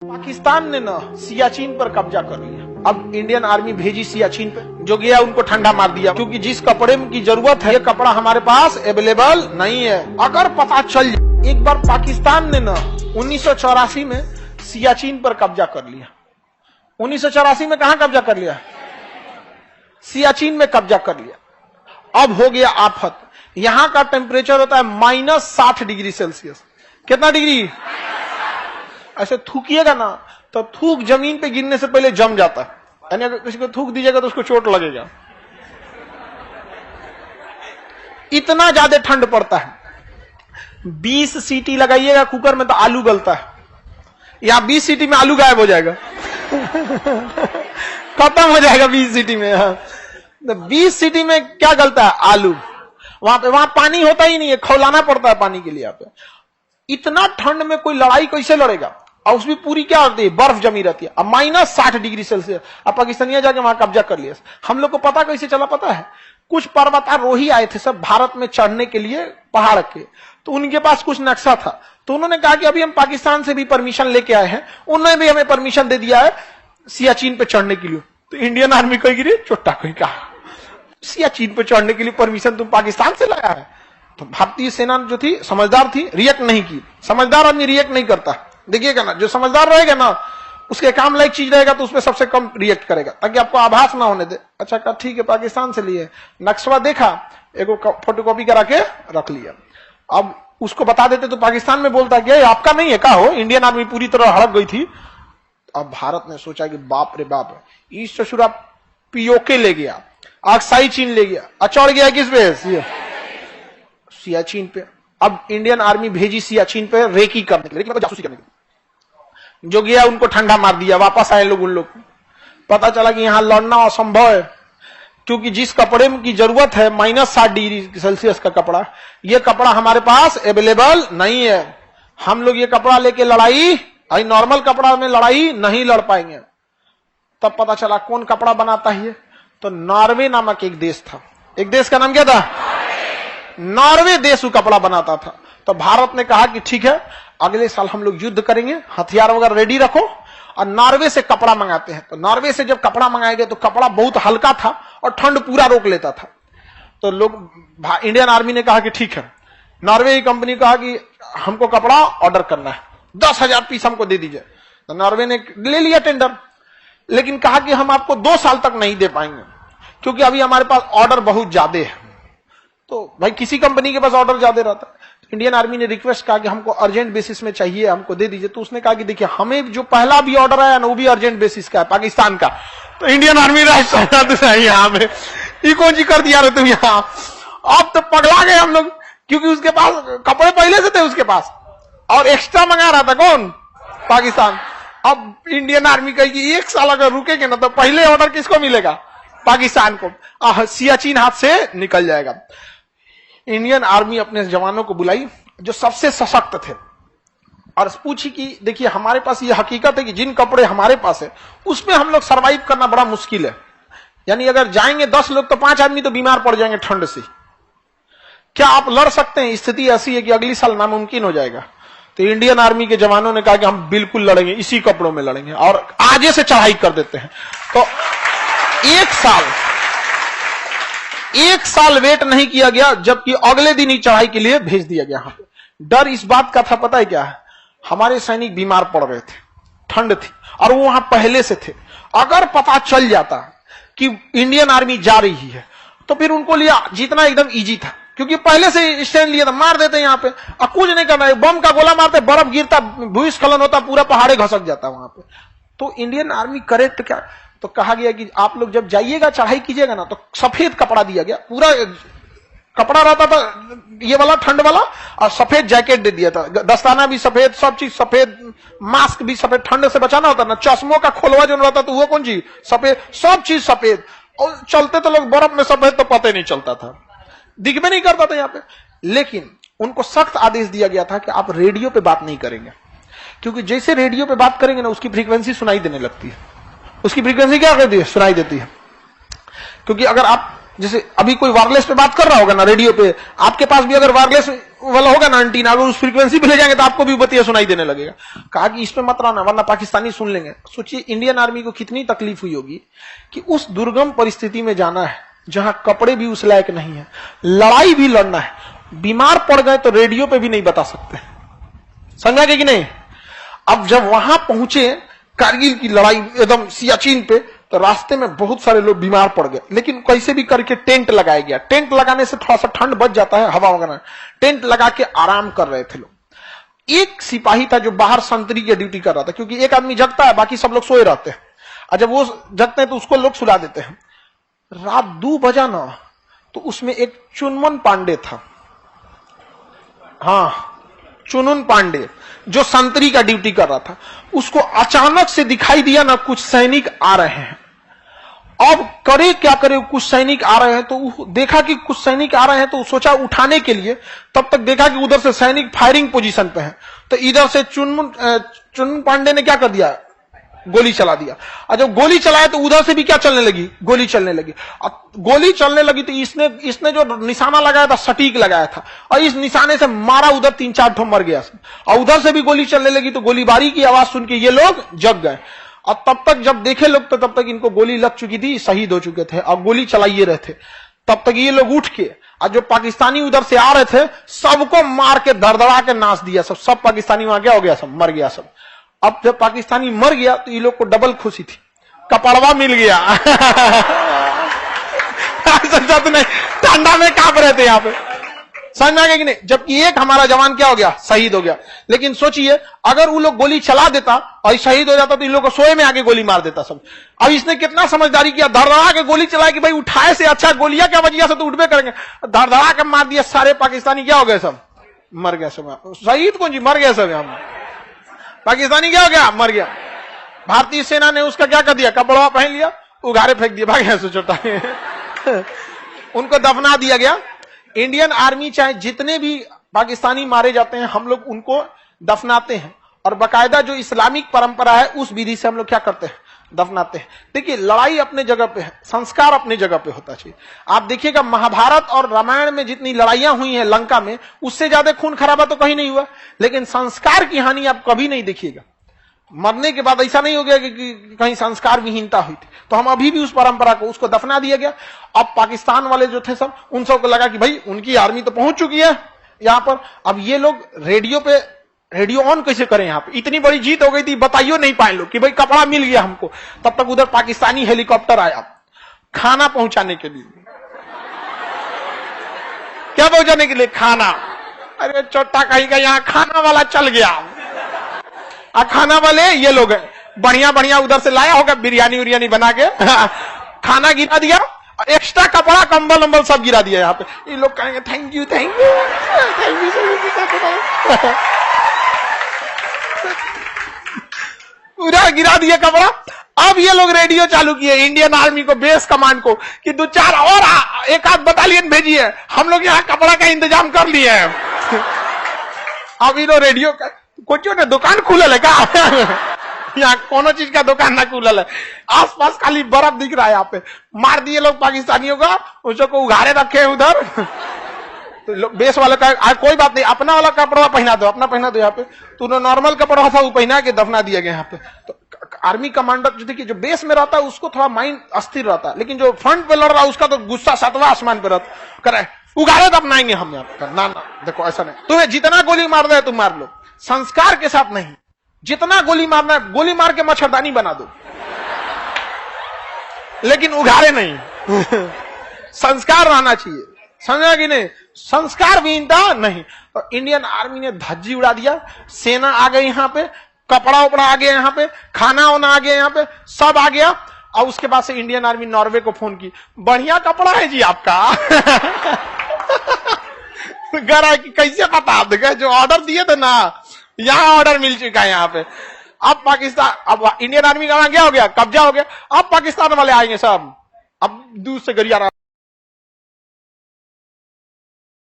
पाकिस्तान ने ना सियाचिन पर कब्जा कर लिया। अब इंडियन आर्मी भेजी सियाचिन पे, जो गया उनको ठंडा मार दिया, क्योंकि जिस कपड़े की जरूरत है ये कपड़ा हमारे पास अवेलेबल नहीं है। अगर पता चल जाए, एक बार पाकिस्तान ने ना 1984 में सियाचिन पर कब्जा कर लिया। 1984 में कहां कब्जा कर लिया? सियाचिन में कब्जा कर लिया। अब हो गया आफत। यहां का टेम्परेचर होता है -60 डिग्री सेल्सियस। कितना डिग्री? ऐसे थूकिएगा ना तो थूक जमीन पे गिरने से पहले जम जाता है, यानी अगर किसी को थूक दीजिएगा तो उसको चोट लगेगा, इतना ज्यादा ठंड पड़ता है। 20 सीटी लगाइएगा कुकर में तो आलू गलता है, या 20 सीटी में आलू गायब हो जाएगा खत्म हो जाएगा 20 सीटी में। हाँ, 20 सीटी में क्या गलता है? आलू। वहां पानी होता ही नहीं है, खौलाना पड़ता है पानी के लिए। यहाँ पे इतना ठंड में कोई लड़ाई कैसे लड़ेगा? और उसमें पूरी क्या होती है? बर्फ जमी रहती है। अब -60 डिग्री सेल्सियस। अब पाकिस्तानिया जाके वहां कब्जा कर लिया। हम लोग को पता कैसे चला? पता है, कुछ पर्वतारोही आए थे सब भारत में चढ़ने के लिए पहाड़ के, तो उनके पास कुछ नक्शा था, तो उन्होंने कहा कि अभी हम पाकिस्तान से भी परमिशन लेके आए हैं, उन्होंने भी हमें परमिशन दे दिया है सियाचिन पे चढ़ने के लिए। तो इंडियन आर्मी कोई गिरी चोट्टा कोई कहा, सियाचिन पे चढ़ने के लिए परमिशन तुम पाकिस्तान से लाया है? तो भारतीय सेना जो थी समझदार थी, रिएक्ट नहीं की। समझदार आदमी रिएक्ट नहीं करता, देखिएगा ना, जो समझदार रहेगा ना उसके काम लायक चीज रहेगा तो उसमें सबसे कम रिएक्ट करेगा, ताकि आपको आभास ना होने दे। अच्छा कहा ठीक है पाकिस्तान से लिए, नक्शा देखा, एगो फोटोकॉपी करा के रख लिया। अब उसको बता देते तो पाकिस्तान में बोलता कि आपका नहीं है का हो, इंडियन आर्मी पूरी तरह हड़क गई थी। अब भारत ने सोचा कि बाप रे बाप, इस ससुरा पीओके ले गया, अक्साई चीन ले गया, चढ़ गया किस पे? सियाचिन पे। अब इंडियन आर्मी भेजी सियाचिन पे रेकी करने के लिए, मतलब जासूसी करने के लिए। जो गया उनको ठंडा मार दिया, वापस आए लोग। उन लोग पता चला कि यहां लड़ना असंभव है, क्योंकि जिस कपड़े की जरूरत है -60 डिग्री सेल्सियस का कपड़ा, यह कपड़ा हमारे पास अवेलेबल नहीं है। हम लोग ये कपड़ा लेके लड़ाई, नॉर्मल कपड़ा में लड़ाई नहीं लड़ पाएंगे। तब पता चला कौन कपड़ा बनाता है, तो नॉर्वे नामक एक देश था। एक देश का नाम क्या था? नॉर्वे देश वो कपड़ा बनाता था। तो भारत ने कहा कि ठीक है, अगले साल हम लोग युद्ध करेंगे, हथियार वगैरह रेडी रखो, और नॉर्वे से कपड़ा मंगाते हैं। तो नॉर्वे से जब कपड़ा मंगाए गए तो कपड़ा बहुत हल्का था और ठंड पूरा रोक लेता था। तो लोग, इंडियन आर्मी ने कहा कि ठीक है, नॉर्वे की कंपनी कहा कि हमको कपड़ा ऑर्डर करना है, 10,000 पीस हमको दे दीजिए। तो नॉर्वे ने ले लिया टेंडर, लेकिन कहा कि हम आपको 2 साल तक नहीं दे पाएंगे, क्योंकि अभी हमारे पास ऑर्डर बहुत ज्यादा है। तो भाई किसी कंपनी के पास ऑर्डर ज्यादा रहता है। इंडियन आर्मी ने रिक्वेस्ट कहा कि हमको अर्जेंट बेसिस में चाहिए, हमको दे दीजिए। तो उसने कहा कि देखिए, हमें जो पहला भी ऑर्डर आया ना वो भी अर्जेंट बेसिस का है, पाकिस्तान का। तो इंडियन आर्मी यहाँ पे ये कौन सी कर दिया रे तुम यहाँ? अब तो पगला गए हम लोग, क्योंकि उसके पास कपड़े पहले से थे उसके पास, और एक्स्ट्रा मंगा रहा था कौन? पाकिस्तान। अब इंडियन आर्मी कही कि 1 साल अगर रुकेंगे ना तो पहले ऑर्डर किसको मिलेगा? पाकिस्तान को। सियाचिन हाथ से निकल जाएगा। इंडियन आर्मी अपने जवानों को बुलाई जो सबसे सशक्त थे, और पूछी कि देखिए, हमारे पास ये हकीकत है कि जिन कपड़े हमारे पास है उसमें हम लोग सरवाइव करना बड़ा मुश्किल है, यानी अगर जाएंगे 10 लोग तो 5 आदमी तो बीमार पड़ जाएंगे ठंड से। क्या आप लड़ सकते हैं? स्थिति ऐसी है कि अगली साल नामुमकिन हो जाएगा। तो इंडियन आर्मी के जवानों ने कहा कि हम बिल्कुल लड़ेंगे, इसी कपड़ों में लड़ेंगे, और आगे से चढ़ाई कर देते हैं। तो 1 साल वेट नहीं किया गया, जबकि अगले दिन ही चढ़ाई के लिए भेज दिया गया। यहाँ पे डर इस बात का था, पता है क्या है? हमारे सैनिक बीमार पड़ रहे थे, ठंड थी, और वो वहां पहले से थे। अगर पता चल जाता कि इंडियन आर्मी जा रही है तो फिर उनको लिए जीतना एकदम इजी था, क्योंकि पहले से स्टैंड लिया था, मार देते यहाँ पे, और कुछ नहीं करना, बम का गोला मारते, बर्फ गिरता, भूस्खलन होता, पूरा पहाड़े घसक जाता वहां पे। तो इंडियन आर्मी करे तो क्या? तो कहा गया कि आप लोग जब जाइएगा, चढ़ाई कीजिएगा ना, तो सफेद कपड़ा दिया गया, पूरा कपड़ा रहता था ये वाला ठंड वाला, और सफेद जैकेट दे दिया था, दस्ताना भी सफेद, सब चीज सफेद, मास्क भी सफेद, ठंड से बचाना होता ना, चश्मों का खोलवा जो रहता तो वो कौन चीज? सफेद, सब चीज सफेद। और चलते तो लोग बर्फ में सफेद, तो पता ही नहीं चलता था, दिख भी नहीं करता था यहाँ पे। लेकिन उनको सख्त आदेश दिया गया था कि आप रेडियो पे बात नहीं करेंगे, क्योंकि जैसे रेडियो पे बात करेंगे ना उसकी फ्रीक्वेंसी सुनाई देने लगती है। उसकी फ्रीक्वेंसी क्या करती है? सुनाई देती है। क्योंकि अगर आप जैसे अभी कोई वायरलेस पे बात कर रहा होगा ना रेडियो पे, आपके पास भी अगर वायरलेस वाला होगा ना एंटीना, अगर उस फ्रीक्वेंसी पे ले जाएंगे तो आपको भी बतिया सुनाई देने लगेगा। कहा कि इस पे मत रहना वरना पाकिस्तानी सुन लेंगे। सोचिए इंडियन आर्मी को कितनी तकलीफ हुई होगी कि उस दुर्गम परिस्थिति में जाना है जहां कपड़े भी उस लायक नहीं है, लड़ाई भी लड़ना है, बीमार पड़ गए तो रेडियो पे भी नहीं बता सकते, समझा कि नहीं। अब जब वहां पहुंचे कारगिल की लड़ाई एकदम सियाचिन पे, तो रास्ते में बहुत सारे लोग बीमार पड़ गए, लेकिन कैसे भी करके टेंट लगाया गया। टेंट लगाने से थोड़ा सा ठंड बच जाता है, हवा वगैरह। टेंट लगा के आराम कर रहे थे लोग। एक सिपाही था जो बाहर संतरी की ड्यूटी कर रहा था, क्योंकि एक आदमी जगता है बाकी सब लोग सोए रहते हैं, और जब वो जगते हैं तो उसको लोग सुला देते हैं। रात 2 बजा ना, तो उसमें एक चुनमन पांडे था, हाँ चुनुन पांडे, जो संतरी का ड्यूटी कर रहा था। उसको अचानक से दिखाई दिया ना कुछ सैनिक आ रहे हैं। अब करे क्या करे, कुछ सैनिक आ रहे हैं, तो देखा कि कुछ सैनिक आ रहे हैं, तो सोचा उठाने के लिए, तब तक देखा कि उधर से सैनिक फायरिंग पोजीशन पे हैं। तो इधर से चुनमुन पांडे ने क्या कर दिया, गोली चला दिया। और जब गोली चलाया तो उधर से भी क्या चलने लगी, गोली चलने लगी। गोली चलने लगी तो इसने जो निशाना लगाया था सटीक लगाया था, और इस निशाने से मारा, उधर 3-4 ठो मर गया। और उधर से भी गोली चलने लगी, तो गोलीबारी की आवाज सुन के ये लोग जग गए। और तब तक जब देखे लोग तो तब तक इनको गोली लग चुकी थी, शहीद हो चुके थे, और गोली चलाइए रहे थे। तब तक ये लोग उठ के, और जो पाकिस्तानी उधर से आ रहे थे सबको मार के धड़धड़ा के नाच दिया। सब पाकिस्तानी वहां क्या हो गया, सब मर गया सब। अब जब पाकिस्तानी मर गया तो ये लोग को डबल खुशी थी, कपड़वा मिल गया। समझा तो नहीं, ठंडा में कांप रहे थे यहाँ पे, समझ में आ गया कि नहीं। जबकि एक हमारा जवान क्या हो गया, शहीद हो गया। लेकिन सोचिए अगर वो लोग गोली चला देता और शहीद हो जाता तो इन लोग को सोए में आके गोली मार देता सब। अब इसने कितना समझदारी किया, धड़धड़ा के गोली चलाया कि भाई उठाए से अच्छा गोलियां क्या वजह से तो उठबे करेंगे। धड़धड़ा के मार दिया, सारे पाकिस्तानी क्या हो गए, सब मर गए सब। शहीद कौन जी, मर गए सब। हम पाकिस्तानी क्या हो गया, मर गया। भारतीय सेना ने उसका क्या कर दिया, कपड़ा पहन लिया, उघारे फेंक दिया, भाग ऐसे छोटा। उनको दफना दिया गया। इंडियन आर्मी चाहे जितने भी पाकिस्तानी मारे जाते हैं, हम लोग उनको दफनाते हैं, और बाकायदा जो इस्लामिक परंपरा है उस विधि से हम लोग क्या करते हैं, दफनाते हैं। देखिए लड़ाई अपने जगह पे है, संस्कार अपने जगह पे होता चाहिए। आप देखिएगा महाभारत और रामायण में जितनी लड़ाइयां हुई हैं लंका में, उससे ज्यादा खून खराबा तो कहीं नहीं हुआ, लेकिन संस्कार की हानि आप कभी नहीं देखिएगा। मरने के बाद ऐसा नहीं हो गया कि कहीं संस्कार विहीनता हुई थी। तो हम अभी भी उस परंपरा को, उसको दफना दिया गया। अब पाकिस्तान वाले जो थे सब, उन सबको लगा कि भाई उनकी आर्मी तो पहुंच चुकी है यहां पर, अब ये लोग रेडियो ऑन कैसे करें, यहां पे इतनी बड़ी जीत हो गई थी, बताइयो नहीं पाए लोग कि भाई कपड़ा मिल गया हमको। तब तक उधर पाकिस्तानी हेलीकॉप्टर आया खाना पहुंचाने के लिए। क्या पहुंचाने के लिए, खाना। अरे छोटा कहीं का यहाँ खाना वाला चल गया। खाना वाले ये लोग बढ़िया बढ़िया उधर से लाया होगा, बिरयानी उरियानी बना के खाना गिरा दिया, एक्स्ट्रा कपड़ा कंबल वंबल सब गिरा दिया यहाँ पे। ये लोग कहेंगे thank you thank you thank you, पूरा गिरा दिया कपड़ा। अब ये लोग रेडियो चालू किए इंडियन आर्मी को, बेस कमांड को, कि 2-4 और एक आध बटालियन भेजिए, हम लोग यहाँ कपड़ा का इंतजाम कर लिए हैं। अब ये लोग रेडियो का कुछ ने दुकान खुलल है क्या, यहाँ कोनो चीज का दुकान ना खुलल है, आसपास खाली बर्फ दिख रहा है। यहाँ पे मार दिए लोग पाकिस्तानियों का, उसको उघारे रखे उधर। तो बेस वाले का कोई बात नहीं, अपना वाला कपड़ा पहना दो, अपना पहना दो। यहाँ पे तूने नॉर्मल कपड़ा था वो पहना के दफना दिया गया यहाँ पे। तो आर्मी कमांडर जो देखिए, जो बेस में रहता है उसको थोड़ा माइंड अस्थिर रहता है, लेकिन जो फ्रंट पे लड़ रहा है उसका तो गुस्सा 7वां आसमान पे रहता करे, उघारे दफनाएंगे हम यहाँ पे। ना ना देखो ऐसा नहीं, तुम्हें जितना गोली मार दे तुम मार लो, संस्कार के साथ नहीं। जितना गोली मारना है गोली मार के मच्छरदानी बना दो, लेकिन उघारे नहीं। संस्कार रहना चाहिए, समझा कि नहीं, संस्कार विहीनता नहीं। तो इंडियन आर्मी ने धज्जी उड़ा दिया, सेना आ गई यहाँ पे, कपड़ा उपड़ा आ गया यहाँ पे, खाना वाना आ गया यहाँ पे, सब आ गया। और उसके बाद से इंडियन आर्मी नॉर्वे को फोन की, बढ़िया कपड़ा है जी आपका। गरा कि कैसे पता, आप देखे जो ऑर्डर दिए थे ना, यहाँ ऑर्डर मिल चुका है यहाँ पे। अब पाकिस्तान, अब इंडियन आर्मी का क्या हो गया, कब्जा हो गया। अब पाकिस्तान वाले आएंगे सब, अब दूर से गरिया